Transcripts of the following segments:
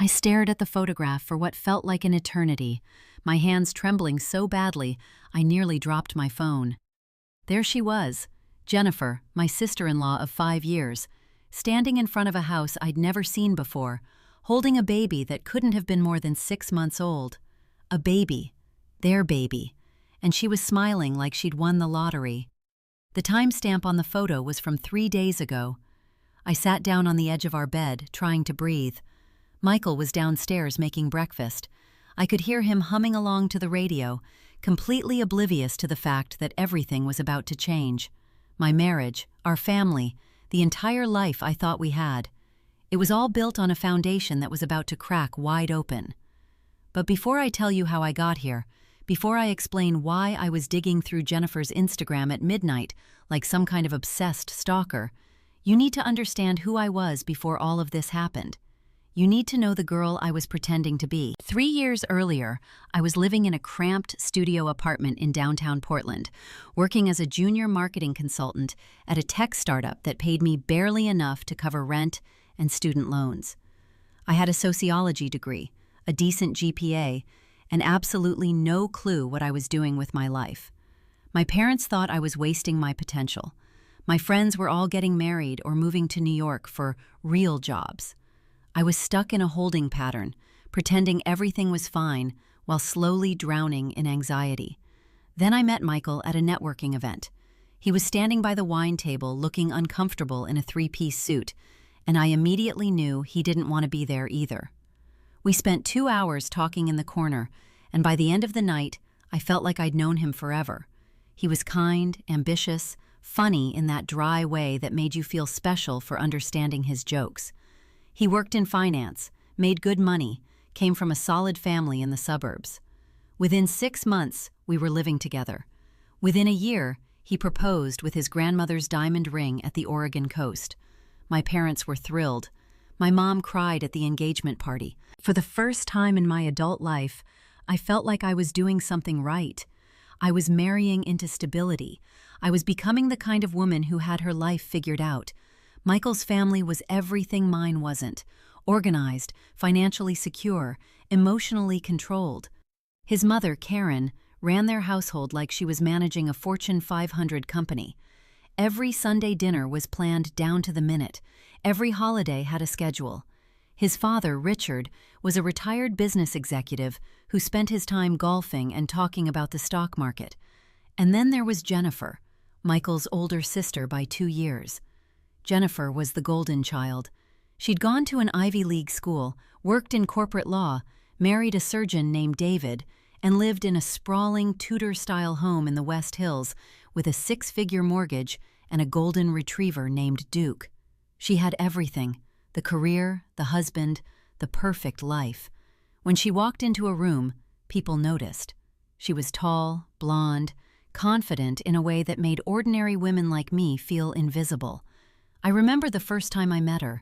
I stared at the photograph for what felt like an eternity, my hands trembling so badly I nearly dropped my phone. There she was, Jennifer, my sister-in-law of 5 years, standing in front of a house I'd never seen before, holding a baby that couldn't have been more than 6 months old. A baby. Their baby. And she was smiling like she'd won the lottery. The timestamp on the photo was from 3 days ago. I sat down on the edge of our bed, trying to breathe. Michael was downstairs making breakfast. I could hear him humming along to the radio, completely oblivious to the fact that everything was about to change. My marriage, our family, the entire life I thought we had. It was all built on a foundation that was about to crack wide open. But before I tell you how I got here, before I explain why I was digging through Jennifer's Instagram at midnight like some kind of obsessed stalker, you need to understand who I was before all of this happened. You need to know the girl I was pretending to be. 3 years earlier, I was living in a cramped studio apartment in downtown Portland, working as a junior marketing consultant at a tech startup that paid me barely enough to cover rent and student loans. I had a sociology degree, a decent GPA, and absolutely no clue what I was doing with my life. My parents thought I was wasting my potential. My friends were all getting married or moving to New York for real jobs. I was stuck in a holding pattern, pretending everything was fine while slowly drowning in anxiety. Then I met Michael at a networking event. He was standing by the wine table looking uncomfortable in a 3-piece suit, and I immediately knew he didn't want to be there either. We spent 2 hours talking in the corner, and by the end of the night, I felt like I'd known him forever. He was kind, ambitious, funny in that dry way that made you feel special for understanding his jokes. He worked in finance, made good money, came from a solid family in the suburbs. Within 6 months, we were living together. Within a year, he proposed with his grandmother's diamond ring at the Oregon coast. My parents were thrilled. My mom cried at the engagement party. For the first time in my adult life, I felt like I was doing something right. I was marrying into stability. I was becoming the kind of woman who had her life figured out. Michael's family was everything mine wasn't: organized, financially secure, emotionally controlled. His mother, Karen, ran their household like she was managing a Fortune 500 company. Every Sunday dinner was planned down to the minute. Every holiday had a schedule. His father, Richard, was a retired business executive who spent his time golfing and talking about the stock market. And then there was Jennifer, Michael's older sister by 2 years. Jennifer was the golden child. She'd gone to an Ivy League school, worked in corporate law, married a surgeon named David, and lived in a sprawling Tudor-style home in the West Hills with a 6-figure mortgage and a golden retriever named Duke. She had everything: the career, the husband, the perfect life. When she walked into a room, people noticed. She was tall, blonde, confident in a way that made ordinary women like me feel invisible. I remember the first time I met her.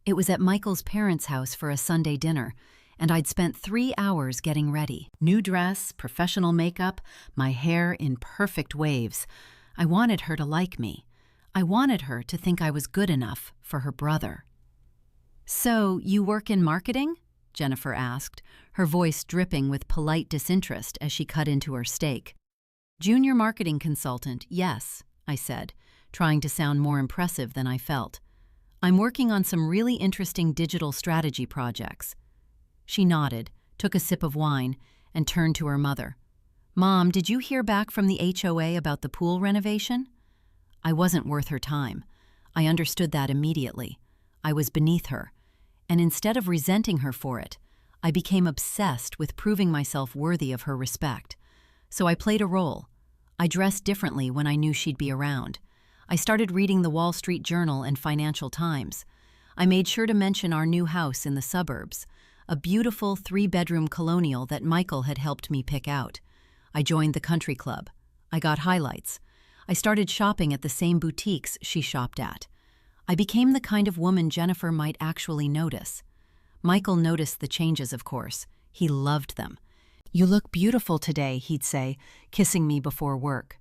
It was at Michael's parents' house for a Sunday dinner, and I'd spent 3 hours getting ready. New dress, professional makeup, my hair in perfect waves. I wanted her to like me. I wanted her to think I was good enough for her brother. "So, you work in marketing?" Jennifer asked, her voice dripping with polite disinterest as she cut into her steak. "Junior marketing consultant, yes," I said, trying to sound more impressive than I felt. "I'm working on some really interesting digital strategy projects." She nodded, took a sip of wine, and turned to her mother. "Mom, did you hear back from the HOA about the pool renovation?" I wasn't worth her time. I understood that immediately. I was beneath her, and instead of resenting her for it, I became obsessed with proving myself worthy of her respect. So I played a role. I dressed differently when I knew she'd be around. I started reading the Wall Street Journal and Financial Times. I made sure to mention our new house in the suburbs, a beautiful 3-bedroom colonial that Michael had helped me pick out. I joined the country club. I got highlights. I started shopping at the same boutiques she shopped at. I became the kind of woman Jennifer might actually notice. Michael noticed the changes, of course. He loved them. "You look beautiful today," he'd say, kissing me before work.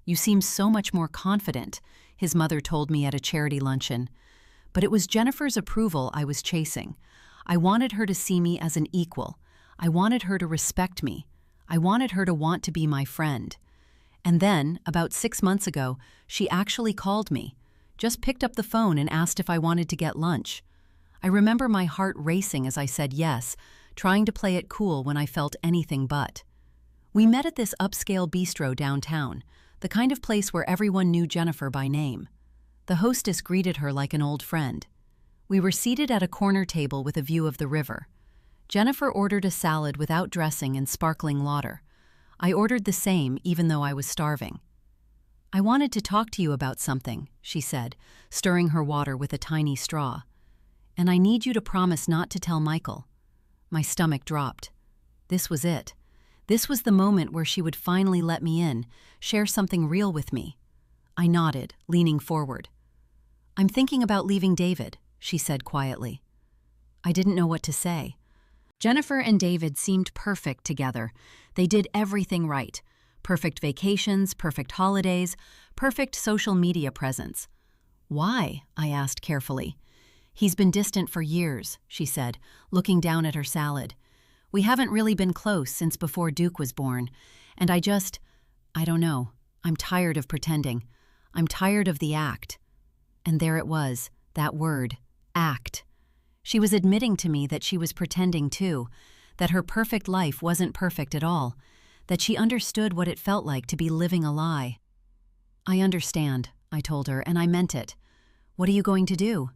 "You seem so much more confident," his mother told me at a charity luncheon. But it was Jennifer's approval I was chasing. I wanted her to see me as an equal. I wanted her to respect me. I wanted her to want to be my friend. And then, about 6 months ago, she actually called me, just picked up the phone and asked if I wanted to get lunch. I remember my heart racing as I said yes, trying to play it cool when I felt anything but. We met at this upscale bistro downtown, the kind of place where everyone knew Jennifer by name. The hostess greeted her like an old friend. We were seated at a corner table with a view of the river. Jennifer ordered a salad without dressing and sparkling water. I ordered the same, even though I was starving. "I wanted to talk to you about something," she said, stirring her water with a tiny straw. "And I need you to promise not to tell Michael." My stomach dropped. This was it. This was the moment where she would finally let me in, share something real with me. I nodded, leaning forward. "I'm thinking about leaving David," she said quietly. I didn't know what to say. Jennifer and David seemed perfect together. They did everything right. Perfect vacations, perfect holidays, perfect social media presence. "Why?" I asked carefully. "He's been distant for years," she said, looking down at her salad. "We haven't really been close since before Duke was born, and I don't know. I'm tired of pretending. I'm tired of the act." And there it was, that word, act. She was admitting to me that she was pretending too, that her perfect life wasn't perfect at all, that she understood what it felt like to be living a lie. "I understand," I told her, and I meant it. "What are you going to do?"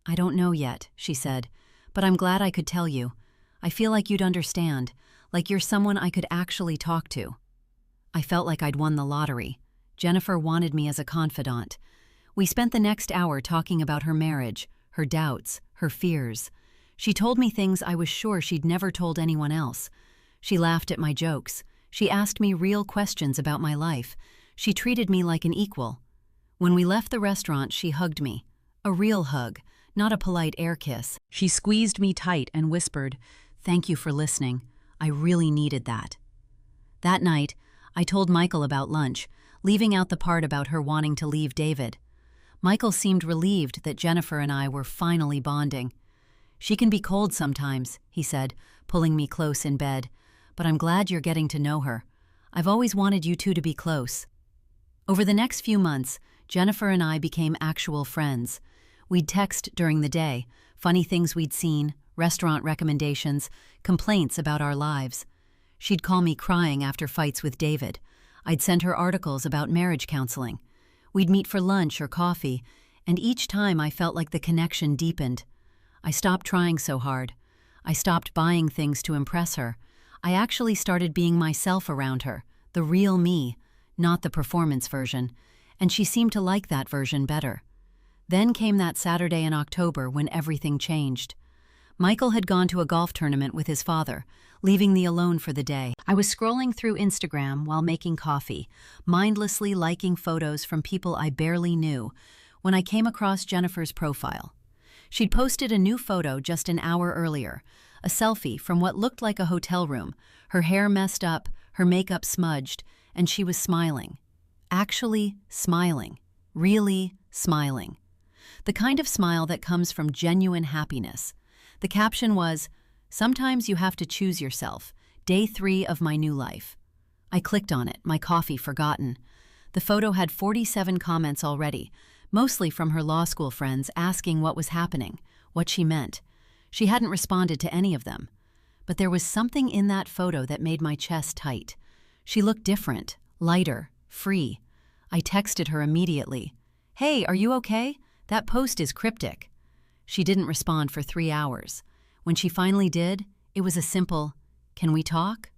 "I don't know yet," she said, "but I'm glad I could tell you. I feel like you'd understand, like you're someone I could actually talk to." I felt like I'd won the lottery. Jennifer wanted me as a confidant. We spent the next hour talking about her marriage, her doubts, her fears. She told me things I was sure she'd never told anyone else. She laughed at my jokes. She asked me real questions about my life. She treated me like an equal. When we left the restaurant, she hugged me. A real hug, not a polite air kiss. She squeezed me tight and whispered, "Thank you for listening. I really needed that." That night, I told Michael about lunch, leaving out the part about her wanting to leave David. Michael seemed relieved that Jennifer and I were finally bonding. "She can be cold sometimes," he said, pulling me close in bed, "but I'm glad you're getting to know her. I've always wanted you two to be close." Over the next few months, Jennifer and I became actual friends. We'd text during the day, funny things we'd seen, restaurant recommendations, complaints about our lives. She'd call me crying after fights with David. I'd send her articles about marriage counseling. We'd meet for lunch or coffee, and each time I felt like the connection deepened. I stopped trying so hard. I stopped buying things to impress her. I actually started being myself around her, the real me, not the performance version, and she seemed to like that version better. Then came that Saturday in October when everything changed. Michael had gone to a golf tournament with his father, leaving me alone for the day. I was scrolling through Instagram while making coffee, mindlessly liking photos from people I barely knew, when I came across Jennifer's profile. She'd posted a new photo just an hour earlier, a selfie from what looked like a hotel room, her hair messed up, her makeup smudged, and she was smiling. Actually smiling. Really smiling. The kind of smile that comes from genuine happiness. The caption was, "Sometimes you have to choose yourself. Day 3 of my new life." I clicked on it, my coffee forgotten. The photo had 47 comments already, mostly from her law school friends asking what was happening, what she meant. She hadn't responded to any of them. But there was something in that photo that made my chest tight. She looked different, lighter, free. I texted her immediately. "Hey, are you okay? That post is cryptic." She didn't respond for 3 hours. When she finally did, it was a simple, "Can we talk?"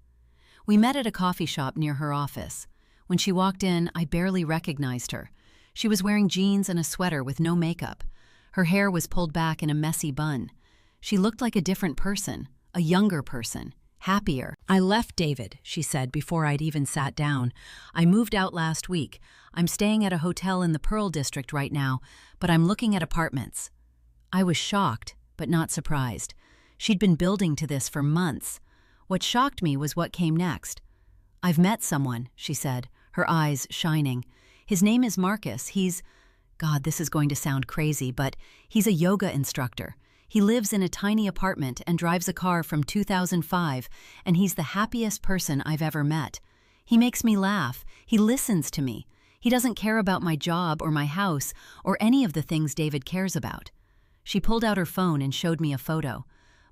We met at a coffee shop near her office. When she walked in, I barely recognized her. She was wearing jeans and a sweater with no makeup. Her hair was pulled back in a messy bun. She looked like a different person, a younger person, happier. "I left David," she said before I'd even sat down. "I moved out last week. I'm staying at a hotel in the Pearl District right now, but I'm looking at apartments." I was shocked, but not surprised. She'd been building to this for months. What shocked me was what came next. "I've met someone," she said, her eyes shining. "His name is Marcus. God, this is going to sound crazy, but he's a yoga instructor. He lives in a tiny apartment and drives a car from 2005, and he's the happiest person I've ever met. He makes me laugh. He listens to me. He doesn't care about my job or my house or any of the things David cares about." She pulled out her phone and showed me a photo.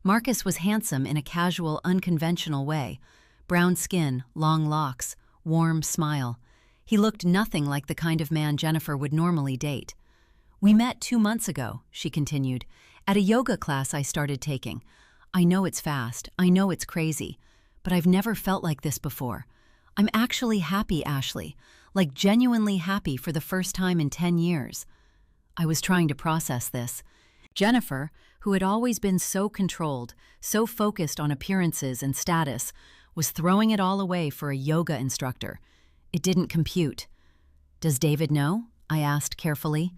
Marcus was handsome in a casual, unconventional way. Brown skin, long locks, warm smile. He looked nothing like the kind of man Jennifer would normally date. "We met 2 months ago," she continued, "at a yoga class I started taking. I know it's fast, I know it's crazy, but I've never felt like this before. I'm actually happy, Ashley, like genuinely happy for the first time in 10 years. I was trying to process this. Jennifer, who had always been so controlled, so focused on appearances and status, was throwing it all away for a yoga instructor. It didn't compute. "Does David know?" I asked carefully.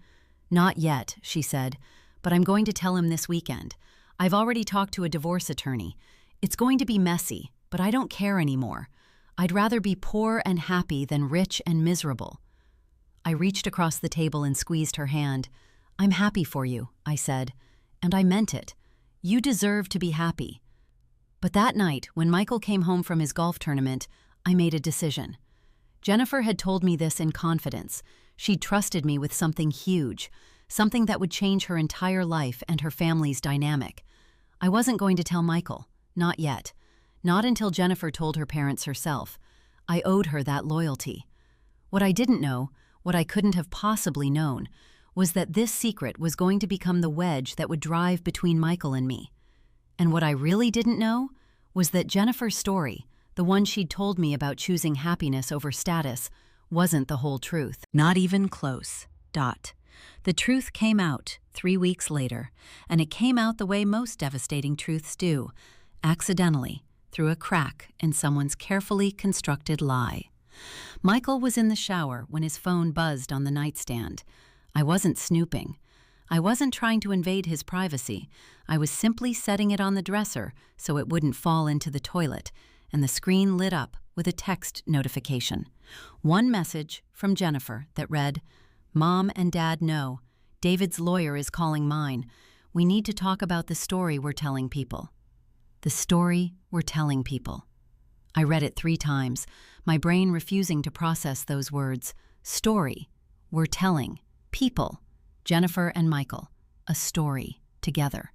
"Not yet," she said, "but I'm going to tell him this weekend. I've already talked to a divorce attorney. It's going to be messy, but I don't care anymore. I'd rather be poor and happy than rich and miserable." I reached across the table and squeezed her hand. "I'm happy for you," I said, and I meant it. "You deserve to be happy." But that night, when Michael came home from his golf tournament, I made a decision. Jennifer had told me this in confidence. She'd trusted me with something huge, something that would change her entire life and her family's dynamic. I wasn't going to tell Michael, not yet. Not until Jennifer told her parents herself. I owed her that loyalty. What I didn't know, what I couldn't have possibly known, was that this secret was going to become the wedge that would drive between Michael and me. And what I really didn't know was that Jennifer's story, the one she'd told me about choosing happiness over status, wasn't the whole truth. Not even close. The truth came out 3 weeks later, and it came out the way most devastating truths do, accidentally, through a crack in someone's carefully constructed lie. Michael was in the shower when his phone buzzed on the nightstand. I wasn't snooping. I wasn't trying to invade his privacy. I was simply setting it on the dresser so it wouldn't fall into the toilet, and the screen lit up with a text notification. One message from Jennifer that read, "Mom and Dad know. David's lawyer is calling mine. We need to talk about the story we're telling people." The story we're telling people. I read it 3 times, my brain refusing to process those words. Story, we're telling, people, Jennifer and Michael, a story, together.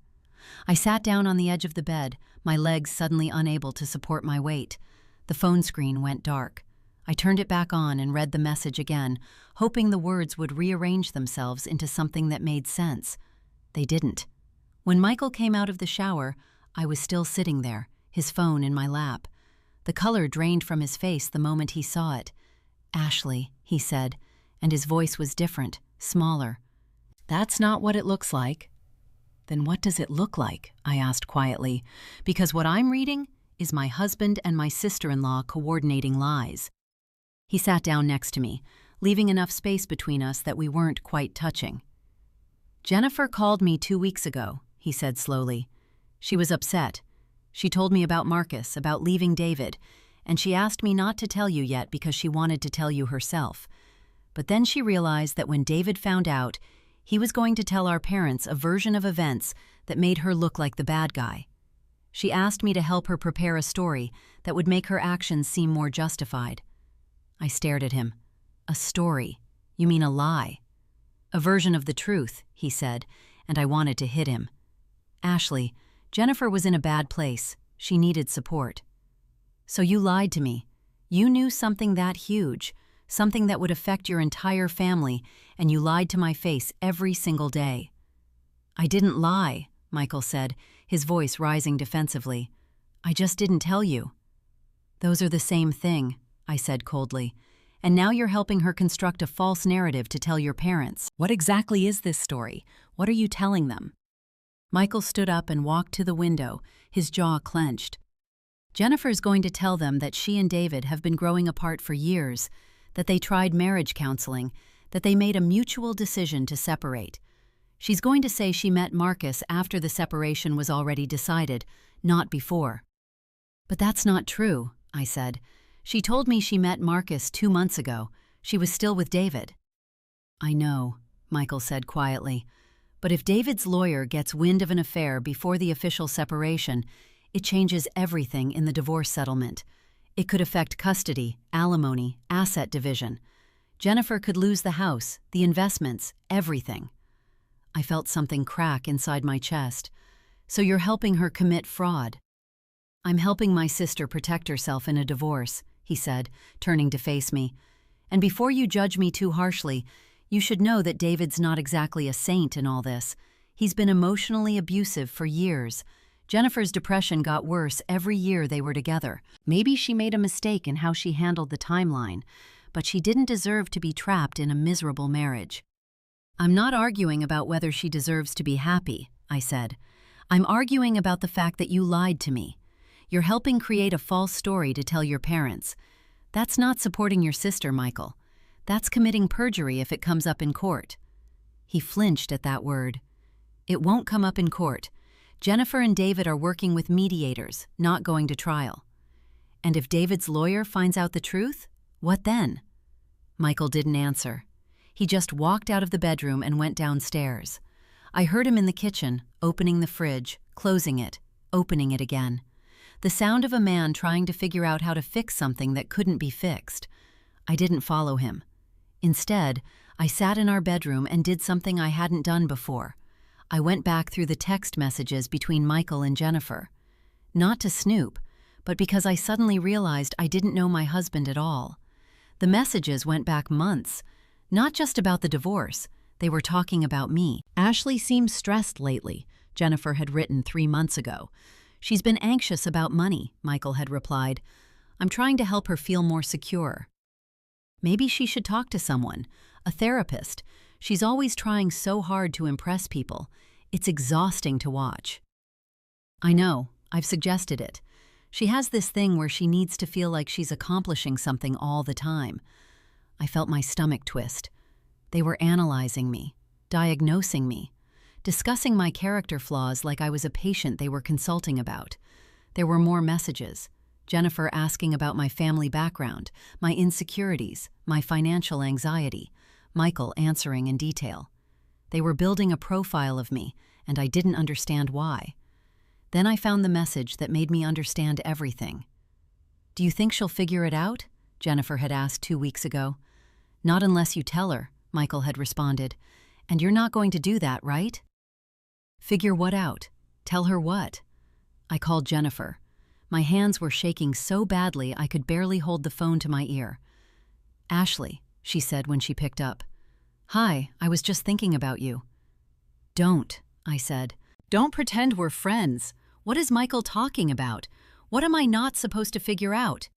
I sat down on the edge of the bed, my legs suddenly unable to support my weight. The phone screen went dark. I turned it back on and read the message again, hoping the words would rearrange themselves into something that made sense. They didn't. When Michael came out of the shower, I was still sitting there, his phone in my lap. The color drained from his face the moment he saw it. "Ashley," he said, and his voice was different, smaller. "That's not what it looks like." "Then what does it look like?" I asked quietly, because what I'm reading is my husband and my sister-in-law coordinating lies. He sat down next to me, leaving enough space between us that we weren't quite touching. "Jennifer called me 2 weeks ago," he said slowly. "She was upset. She told me about Marcus, about leaving David, and she asked me not to tell you yet because she wanted to tell you herself. But then she realized that when David found out, he was going to tell our parents a version of events that made her look like the bad guy. She asked me to help her prepare a story that would make her actions seem more justified." I stared at him. "A story? You mean a lie?" "A version of the truth," he said, and I wanted to hit him. "Ashley, Jennifer was in a bad place. She needed support." "So you lied to me. You knew something that huge, something that would affect your entire family, and you lied to my face every single day." "I didn't lie," Michael said, his voice rising defensively. "I just didn't tell you." "Those are the same thing," I said coldly. "And now you're helping her construct a false narrative to tell your parents. What exactly is this story? What are you telling them?" Michael stood up and walked to the window, his jaw clenched. "Jennifer's going to tell them that she and David have been growing apart for years, that they tried marriage counseling, that they made a mutual decision to separate. She's going to say she met Marcus after the separation was already decided, not before." "But that's not true," I said. "She told me she met Marcus 2 months ago. She was still with David." "I know," Michael said quietly, But if David's lawyer gets wind of an affair before the official separation, it changes everything in the divorce settlement. It could affect custody, alimony, asset division. Jennifer could lose the house, the investments, everything. I felt something crack inside my chest. So you're helping her commit fraud? I'm helping my sister protect herself in a divorce, he said, turning to face me. And before you judge me too harshly, you should know that David's not exactly a saint in all this. He's been emotionally abusive for years. Jennifer's depression got worse every year they were together. Maybe she made a mistake in how she handled the timeline, but she didn't deserve to be trapped in a miserable marriage. I'm not arguing about whether she deserves to be happy, I said. I'm arguing about the fact that you lied to me. You're helping create a false story to tell your parents. That's not supporting your sister, Michael. That's committing perjury if it comes up in court. He flinched at that word. It won't come up in court. Jennifer and David are working with mediators, not going to trial. And if David's lawyer finds out the truth, what then? Michael didn't answer. He just walked out of the bedroom and went downstairs. I heard him in the kitchen, opening the fridge, closing it, opening it again. The sound of a man trying to figure out how to fix something that couldn't be fixed. I didn't follow him. Instead, I sat in our bedroom and did something I hadn't done before. I went back through the text messages between Michael and Jennifer. Not to snoop, but because I suddenly realized I didn't know my husband at all. The messages went back months, not just about the divorce. They were talking about me. Ashley seems stressed lately, Jennifer had written 3 months ago. She's been anxious about money, Michael had replied. I'm trying to help her feel more secure. Maybe she should talk to someone, a therapist. She's always trying so hard to impress people. It's exhausting to watch. I know, I've suggested it. She has this thing where she needs to feel like she's accomplishing something all the time. I felt my stomach twist. They were analyzing me, diagnosing me, discussing my character flaws like I was a patient they were consulting about. There were more messages. Jennifer asking about my family background, my insecurities, my financial anxiety. Michael answering in detail. They were building a profile of me, and I didn't understand why. Then I found the message that made me understand everything. Do you think she'll figure it out? Jennifer had asked 2 weeks ago. Not unless you tell her, Michael had responded. And you're not going to do that, right? Figure what out? Tell her what? I called Jennifer. My hands were shaking so badly I could barely hold the phone to my ear. Ashley, she said when she picked up. Hi, I was just thinking about you. Don't, I said. Don't pretend we're friends. What is Michael talking about? What am I not supposed to figure out?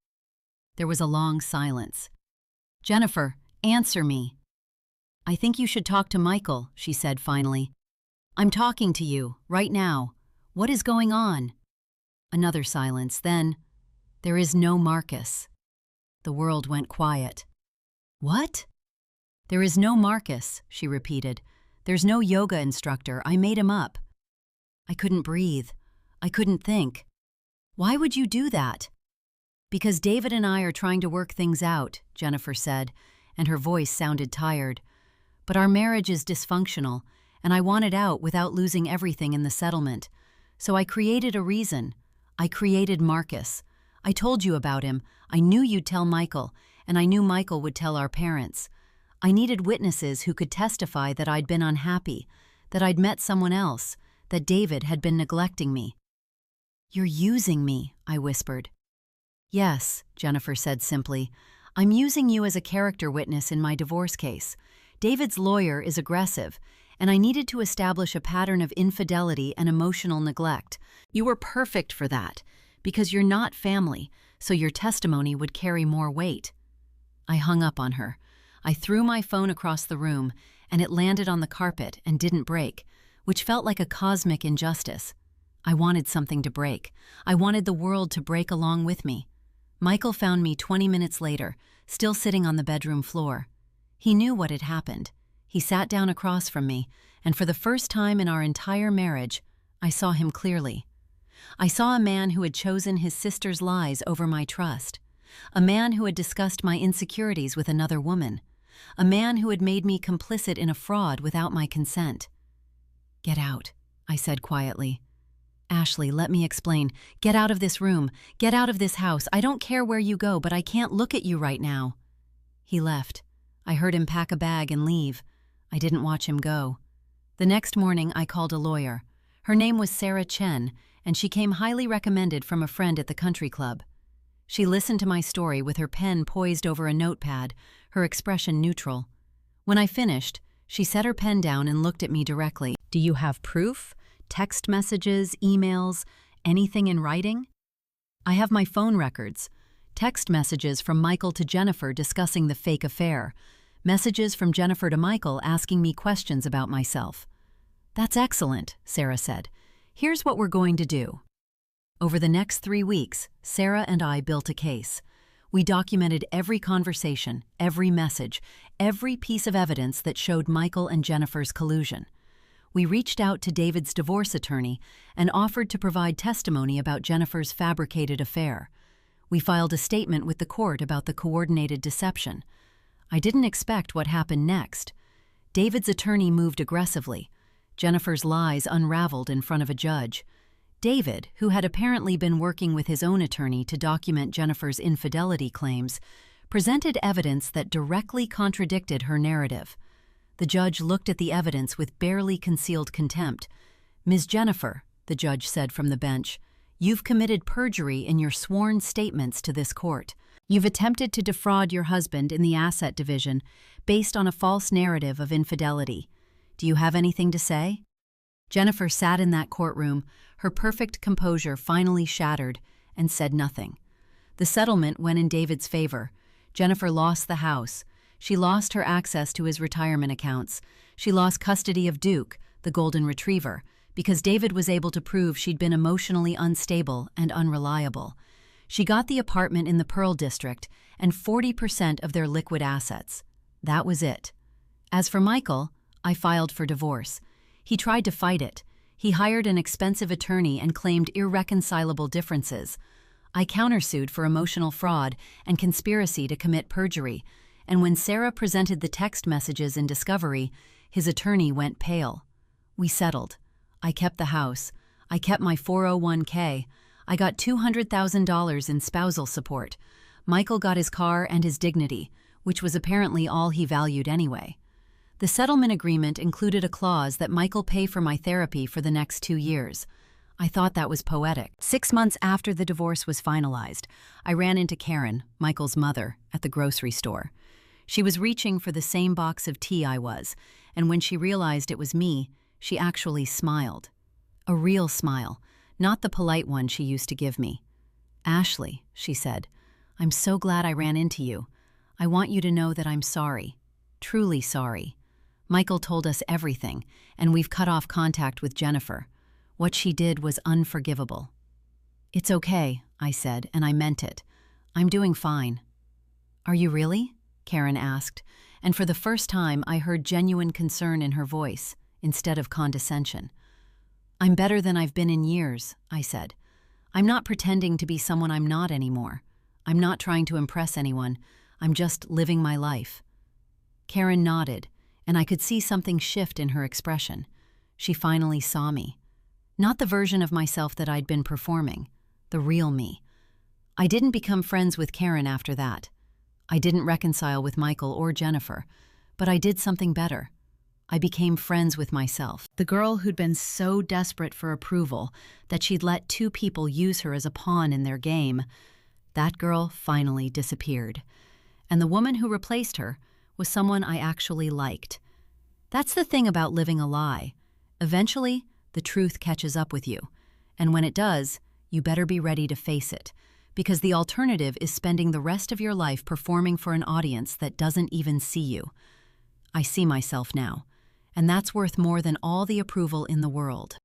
There was a long silence. Jennifer, answer me. I think you should talk to Michael, she said finally. I'm talking to you, right now. What is going on? Another silence, then, there is no Marcus. The world went quiet. What? There is no Marcus, she repeated. There's no yoga instructor. I made him up. I couldn't breathe. I couldn't think. Why would you do that? Because David and I are trying to work things out, Jennifer said, and her voice sounded tired. But our marriage is dysfunctional, and I want it out without losing everything in the settlement. So I created a reason. I created Marcus. I told you about him. I knew you'd tell Michael, and I knew Michael would tell our parents. I needed witnesses who could testify that I'd been unhappy, that I'd met someone else, that David had been neglecting me. You're using me, I whispered. Yes, Jennifer said simply. I'm using you as a character witness in my divorce case. David's lawyer is aggressive, and I needed to establish a pattern of infidelity and emotional neglect. You were perfect for that, because you're not family, so your testimony would carry more weight. I hung up on her. I threw my phone across the room, and it landed on the carpet and didn't break, which felt like a cosmic injustice. I wanted something to break. I wanted the world to break along with me. Michael found me 20 minutes later, still sitting on the bedroom floor. He knew what had happened. He sat down across from me, and for the first time in our entire marriage, I saw him clearly. I saw a man who had chosen his sister's lies over my trust. A man who had discussed my insecurities with another woman. A man who had made me complicit in a fraud without my consent. Get out, I said quietly. Ashley, let me explain. Get out of this room. Get out of this house. I don't care where you go, but I can't look at you right now. He left. I heard him pack a bag and leave. I didn't watch him go. The next morning, I called a lawyer. Her name was Sarah Chen, and she came highly recommended from a friend at the country club. She listened to my story with her pen poised over a notepad, her expression neutral. When I finished, she set her pen down and looked at me directly. Do you have proof? Text messages, emails, anything in writing? I have my phone records. Text messages from Michael to Jennifer discussing the fake affair. Messages from Jennifer to Michael asking me questions about myself. That's excellent, Sarah said. Here's what we're going to do. Over the next 3 weeks, Sarah and I built a case. We documented every conversation, every message, every piece of evidence that showed Michael and Jennifer's collusion. We reached out to David's divorce attorney and offered to provide testimony about Jennifer's fabricated affair. We filed a statement with the court about the coordinated deception. I didn't expect what happened next. David's attorney moved aggressively. Jennifer's lies unraveled in front of a judge. David, who had apparently been working with his own attorney to document Jennifer's infidelity claims, presented evidence that directly contradicted her narrative. The judge looked at the evidence with barely concealed contempt. "Ms. Jennifer," the judge said from the bench, "you've committed perjury in your sworn statements to this court. You've attempted to defraud your husband in the asset division based on a false narrative of infidelity. Do you have anything to say?" Jennifer sat in that courtroom, her perfect composure finally shattered, and said nothing. The settlement went in David's favor. Jennifer lost the house. She lost her access to his retirement accounts. She lost custody of Duke, the golden retriever, because David was able to prove she'd been emotionally unstable and unreliable. She got the apartment in the Pearl District and 40% of their liquid assets. That was it. As for Michael, I filed for divorce. He tried to fight it. He hired an expensive attorney and claimed irreconcilable differences. I countersued for emotional fraud and conspiracy to commit perjury, and when Sarah presented the text messages in discovery, his attorney went pale. We settled. I kept the house. I kept my 401k. I got $200,000 in spousal support. Michael got his car and his dignity, which was apparently all he valued anyway. The settlement agreement included a clause that Michael pay for my therapy for the next 2 years. I thought that was poetic. 6 months after the divorce was finalized, I ran into Karen, Michael's mother, at the grocery store. She was reaching for the same box of tea I was, and when she realized it was me, she actually smiled. A real smile, not the polite one she used to give me. "Ashley," she said, "I'm so glad I ran into you. I want you to know that I'm sorry, truly sorry. Michael told us everything, and we've cut off contact with Jennifer. What she did was unforgivable." "It's okay," I said, and I meant it. "I'm doing fine." "Are you really?" Karen asked, and for the first time I heard genuine concern in her voice, instead of condescension. "I'm better than I've been in years," I said. "I'm not pretending to be someone I'm not anymore. I'm not trying to impress anyone. I'm just living my life." Karen nodded, and I could see something shift in her expression. She finally saw me. Not the version of myself that I'd been performing, the real me. I didn't become friends with Karen after that. I didn't reconcile with Michael or Jennifer, but I did something better. I became friends with myself. The girl who'd been so desperate for approval that she'd let 2 people use her as a pawn in their game, that girl finally disappeared. And the woman who replaced her was someone I actually liked. That's the thing about living a lie. Eventually, the truth catches up with you. And when it does, you better be ready to face it, because the alternative is spending the rest of your life performing for an audience that doesn't even see you. I see myself now, and that's worth more than all the approval in the world.